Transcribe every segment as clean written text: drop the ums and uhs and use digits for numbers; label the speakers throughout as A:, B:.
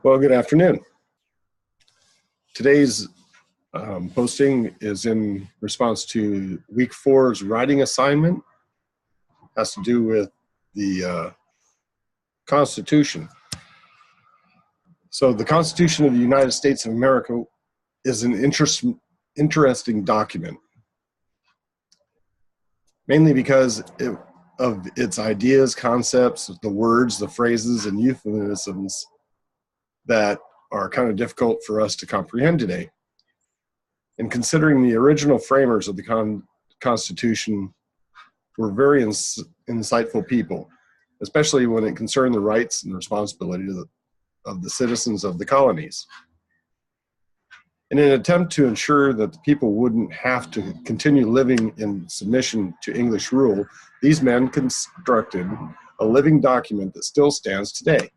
A: Well, good afternoon. Today's posting is in response to week 4's writing assignment. It has to do with the Constitution. So the Constitution of the United States of America is an interesting document, mainly because of its ideas, concepts, the words, the phrases, and euphemisms that are kind of difficult for us to comprehend today. And considering the original framers of the Constitution were very insightful people, especially when it concerned the rights and responsibilities of the citizens of the colonies. In an attempt to ensure that the people wouldn't have to continue living in submission to English rule, these men constructed a living document that still stands today.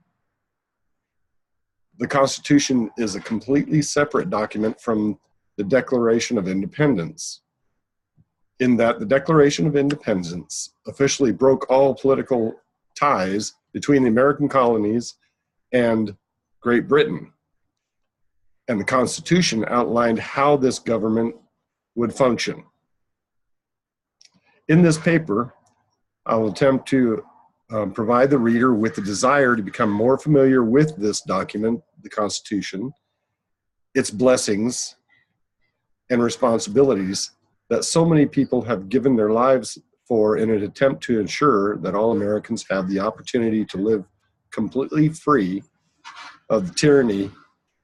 A: The Constitution is a completely separate document from the Declaration of Independence, in that the Declaration of Independence officially broke all political ties between the American colonies and Great Britain. And the Constitution outlined how this government would function. In this paper, I will attempt to provide the reader with the desire to become more familiar with this document, the Constitution, its blessings and responsibilities that so many people have given their lives for in an attempt to ensure that all Americans have the opportunity to live completely free of the tyranny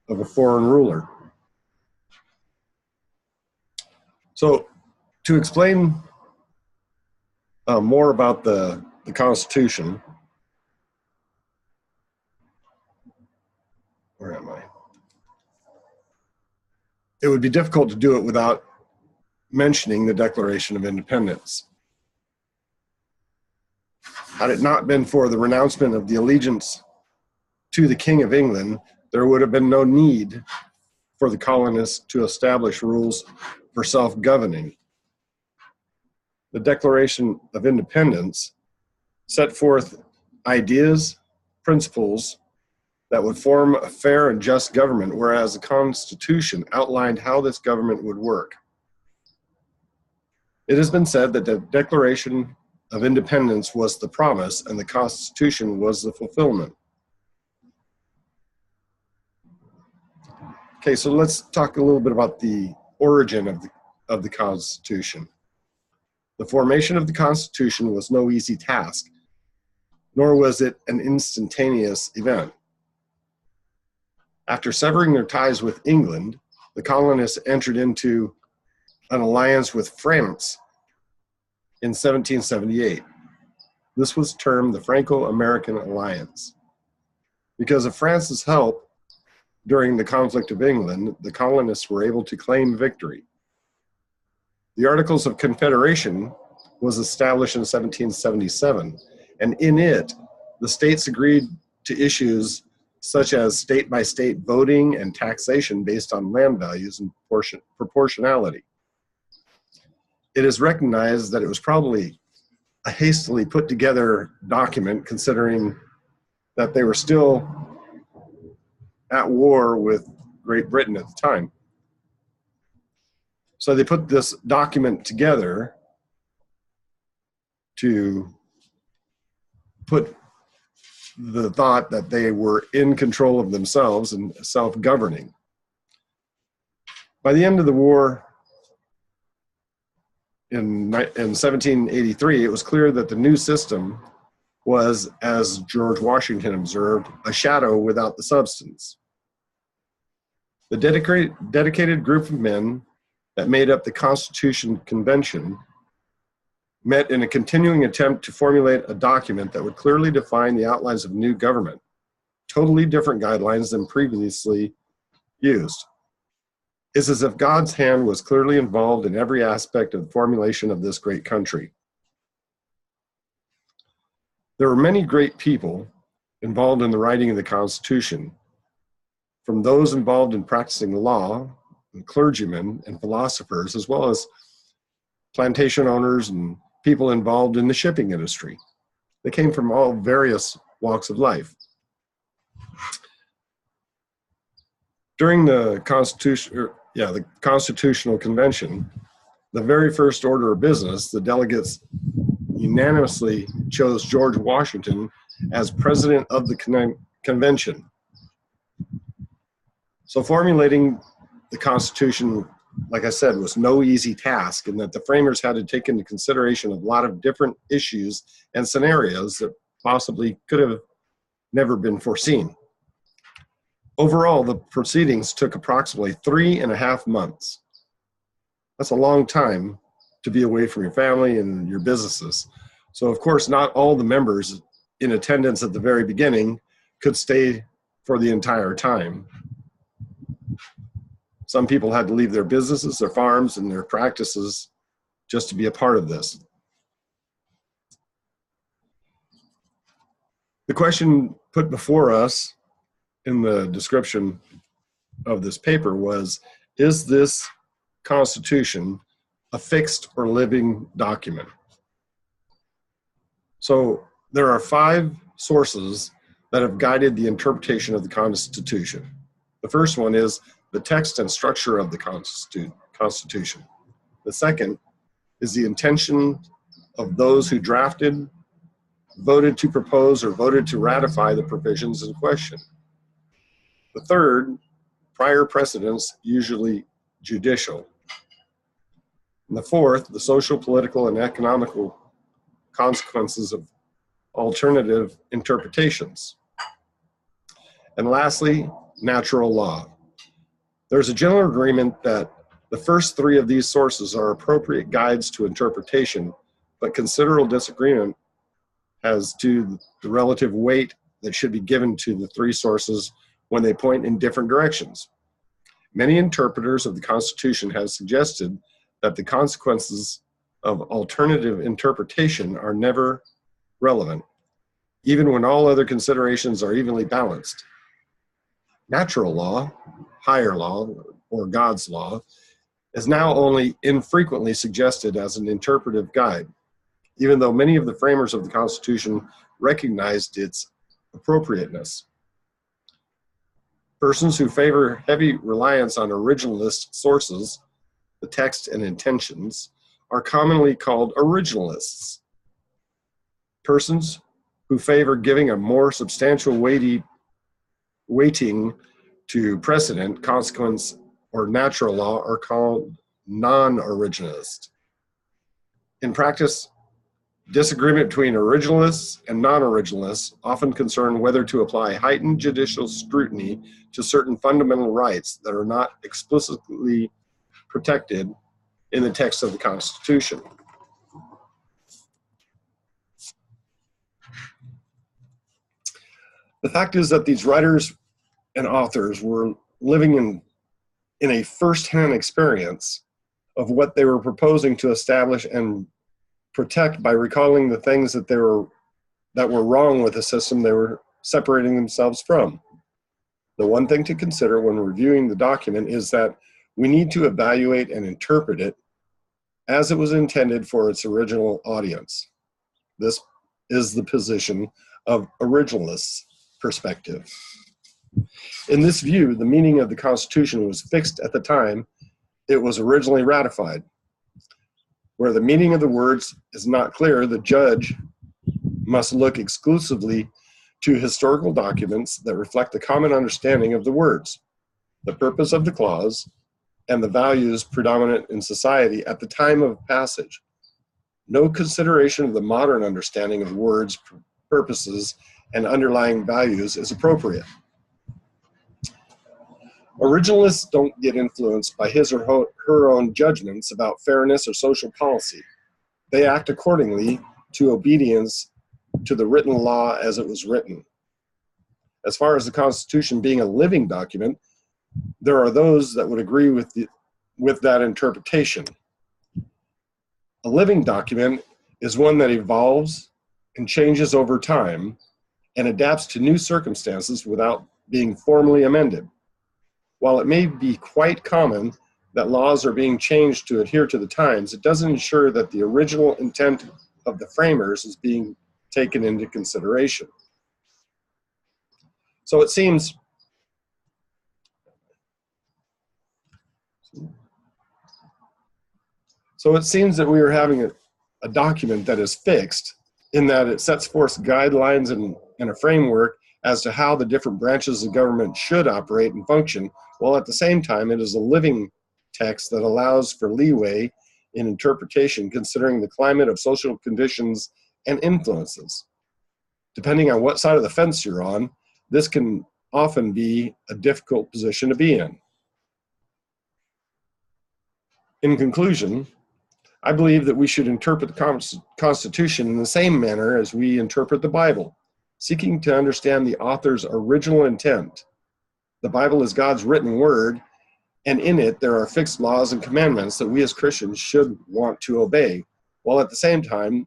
A: of a foreign ruler. So to explain more about the Constitution, where am I? It would be difficult to do it without mentioning the Declaration of Independence. Had it not been for the renouncement of the allegiance to the King of England, there would have been no need for the colonists to establish rules for self-governing. The Declaration of Independence set forth ideas, principles that would form a fair and just government, whereas the Constitution outlined how this government would work. It has been said that the Declaration of Independence was the promise and the Constitution was the fulfillment. Okay, so let's talk a little bit about the origin of the Constitution. The formation of the Constitution was no easy task, nor was it an instantaneous event. After severing their ties with England, the colonists entered into an alliance with France in 1778. This was termed the Franco-American Alliance. Because of France's help during the conflict of England, the colonists were able to claim victory. The Articles of Confederation was established in 1777, and in it, the states agreed to issues such as state-by-state voting and taxation based on land values and proportionality. It is recognized that it was probably a hastily put together document, considering that they were still at war with Great Britain at the time. So they put this document together to put the thought that they were in control of themselves and self-governing. By the end of the war in 1783, it was clear that the new system was, as George Washington observed, a shadow without the substance. The dedicated group of men that made up the Constitution Convention met in a continuing attempt to formulate a document that would clearly define the outlines of new government, totally different guidelines than previously used. It's as if God's hand was clearly involved in every aspect of the formulation of this great country. There were many great people involved in the writing of the Constitution, from those involved in practicing the law, and clergymen and philosophers, as well as plantation owners and people involved in the shipping industry. They came from all various walks of life. During the Constitutional Convention, the very first order of business, the delegates unanimously chose George Washington as president of the convention. So formulating the Constitution, like I said, was no easy task, and that the framers had to take into consideration a lot of different issues and scenarios that possibly could have never been foreseen. Overall, the proceedings took approximately 3.5 months. That's a long time to be away from your family and your businesses. So of course, not all the members in attendance at the very beginning could stay for the entire time. Some people had to leave their businesses, their farms, and their practices just to be a part of this. The question put before us in the description of this paper was, is this Constitution a fixed or living document? So there are 5 sources that have guided the interpretation of the Constitution. The first one is the text and structure of the Constitution. The second is the intention of those who drafted, voted to propose, or voted to ratify the provisions in question. The third, prior precedents, usually judicial. And the fourth, the social, political, and economical consequences of alternative interpretations. And lastly, natural law. There's a general agreement that the first 3 of these sources are appropriate guides to interpretation, but considerable disagreement as to the relative weight that should be given to the 3 sources when they point in different directions. Many interpreters of the Constitution have suggested that the consequences of alternative interpretation are never relevant, even when all other considerations are evenly balanced. Natural law, higher law, or God's law, is now only infrequently suggested as an interpretive guide, even though many of the framers of the Constitution recognized its appropriateness. Persons who favor heavy reliance on originalist sources, the text and intentions, are commonly called originalists. Persons who favor giving a more substantial weighting to precedent, consequence, or natural law are called non-originalist. In practice, disagreement between originalists and non-originalists often concern whether to apply heightened judicial scrutiny to certain fundamental rights that are not explicitly protected in the text of the Constitution. The fact is that these writers and authors were living in a first-hand experience of what they were proposing to establish and protect by recalling the things that were wrong with the system they were separating themselves from. The one thing to consider when reviewing the document is that we need to evaluate and interpret it as it was intended for its original audience. This is the position of originalists' perspective. In this view, the meaning of the Constitution was fixed at the time it was originally ratified. Where the meaning of the words is not clear, the judge must look exclusively to historical documents that reflect the common understanding of the words, the purpose of the clause, and the values predominant in society at the time of passage. No consideration of the modern understanding of words, purposes, and underlying values is appropriate. Originalists don't get influenced by his or her own judgments about fairness or social policy. They act accordingly to obedience to the written law as it was written. As far as the Constitution being a living document, there are those that would agree with that interpretation. A living document is one that evolves and changes over time and adapts to new circumstances without being formally amended. While it may be quite common that laws are being changed to adhere to the times, it doesn't ensure that the original intent of the framers is being taken into consideration. So it seems So it seems that we are having a document that is fixed in that it sets forth guidelines and a framework as to how the different branches of government should operate and function, while at the same time it is a living text that allows for leeway in interpretation considering the climate of social conditions and influences. Depending on what side of the fence you're on, this can often be a difficult position to be in. In conclusion, I believe that we should interpret the Constitution in the same manner as we interpret the Bible, seeking to understand the author's original intent. The Bible is God's written word, and in it there are fixed laws and commandments that we as Christians should want to obey, while at the same time,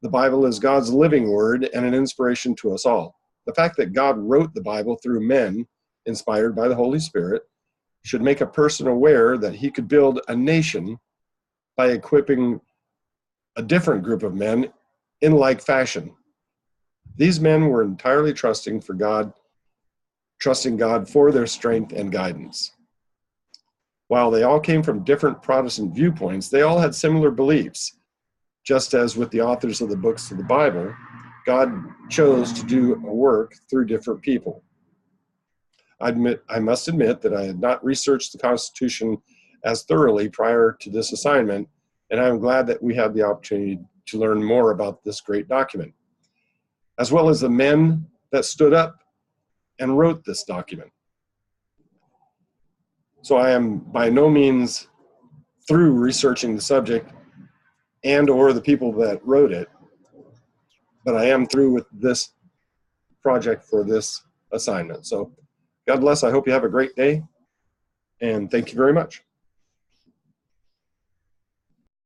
A: the Bible is God's living word and an inspiration to us all. The fact that God wrote the Bible through men inspired by the Holy Spirit should make a person aware that he could build a nation by equipping a different group of men in like fashion. These men were entirely trusting God for their strength and guidance. While they all came from different Protestant viewpoints, they all had similar beliefs. Just as with the authors of the books of the Bible, God chose to do a work through different people. I must admit that I had not researched the Constitution as thoroughly prior to this assignment, and I'm glad that we had the opportunity to learn more about this great document, as well as the men that stood up and wrote this document. So I am by no means through researching the subject and or the people that wrote it, but I am through with this project for this assignment. So God bless. I hope you have a great day, and thank you very much.